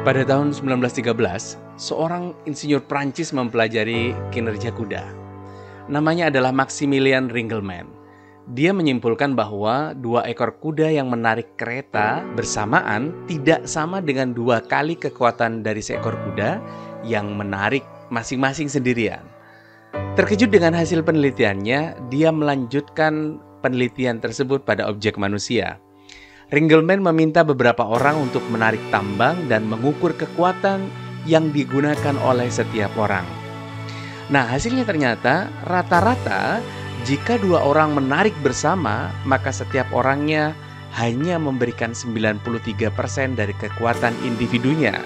Pada tahun 1913, seorang insinyur Prancis mempelajari kinerja kuda. Namanya adalah Maximilian Ringelmann. Dia menyimpulkan bahwa dua ekor kuda yang menarik kereta bersamaan tidak sama dengan dua kali kekuatan dari seekor kuda yang menarik masing-masing sendirian. Terkejut dengan hasil penelitiannya, dia melanjutkan penelitian tersebut pada objek manusia. Ringelmann meminta beberapa orang untuk menarik tambang dan mengukur kekuatan yang digunakan oleh setiap orang. Nah, hasilnya ternyata rata-rata jika dua orang menarik bersama, maka setiap orangnya hanya memberikan 93% dari kekuatan individunya.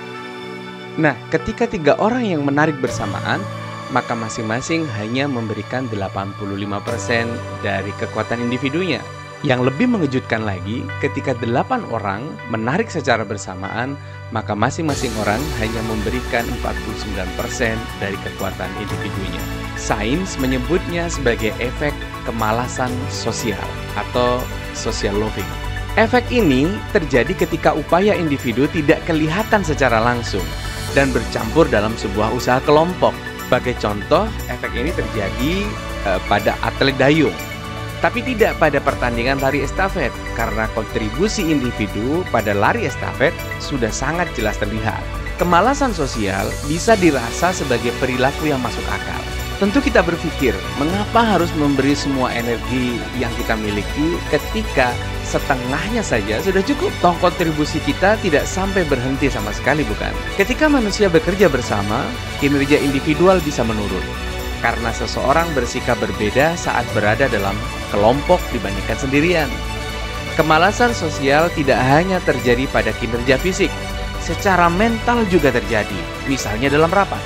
Nah, ketika tiga orang yang menarik bersamaan, maka masing-masing hanya memberikan 85% dari kekuatan individunya. Yang lebih mengejutkan lagi, ketika 8 orang menarik secara bersamaan, maka masing-masing orang hanya memberikan 49% dari kekuatan individunya. Sains menyebutnya sebagai efek kemalasan sosial atau social loving. Efek ini terjadi ketika upaya individu tidak kelihatan secara langsung dan bercampur dalam sebuah usaha kelompok. Sebagai contoh, efek ini terjadi pada atlet dayung. Tapi tidak pada pertandingan lari estafet, karena kontribusi individu pada lari estafet sudah sangat jelas terlihat. Kemalasan sosial bisa dirasa sebagai perilaku yang masuk akal. Tentu kita berpikir, mengapa harus memberi semua energi yang kita miliki ketika setengahnya saja sudah cukup? Toh kontribusi kita tidak sampai berhenti sama sekali, bukan? Ketika manusia bekerja bersama, kinerja individual bisa menurun. Karena seseorang bersikap berbeda saat berada dalam kelompok dibandingkan sendirian. Kemalasan sosial tidak hanya terjadi pada kinerja fisik, secara mental juga terjadi. Misalnya dalam rapat,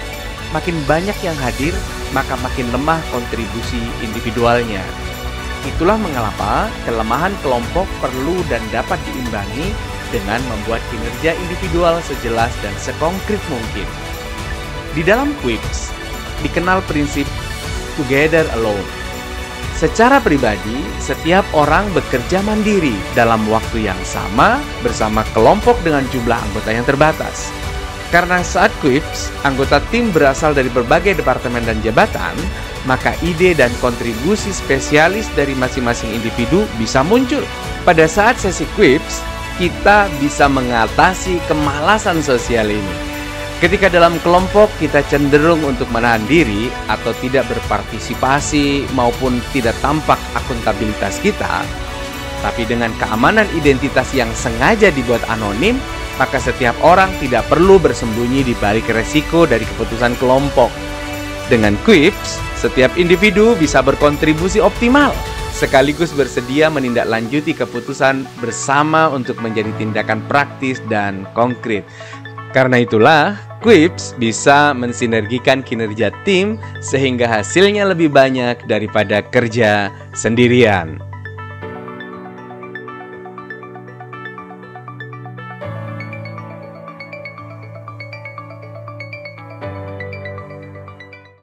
makin banyak yang hadir, maka makin lemah kontribusi individualnya. Itulah mengapa kelemahan kelompok perlu dan dapat diimbangi dengan membuat kinerja individual sejelas dan sekonkret mungkin. Di dalam Quips, dikenal prinsip together alone. Secara pribadi, setiap orang bekerja mandiri dalam waktu yang sama bersama kelompok dengan jumlah anggota yang terbatas. Karena saat Quips, anggota tim berasal dari berbagai departemen dan jabatan, maka ide dan kontribusi spesialis dari masing-masing individu bisa muncul. Pada saat sesi Quips, kita bisa mengatasi kemalasan sosial ini. Ketika dalam kelompok kita cenderung untuk menahan diri atau tidak berpartisipasi maupun tidak tampak akuntabilitas kita, tapi dengan keamanan identitas yang sengaja dibuat anonim, maka setiap orang tidak perlu bersembunyi di balik resiko dari keputusan kelompok. Dengan Quips, setiap individu bisa berkontribusi optimal, sekaligus bersedia menindaklanjuti keputusan bersama untuk menjadi tindakan praktis dan konkret. Karena itulah, Quips bisa mensinergikan kinerja tim sehingga hasilnya lebih banyak daripada kerja sendirian.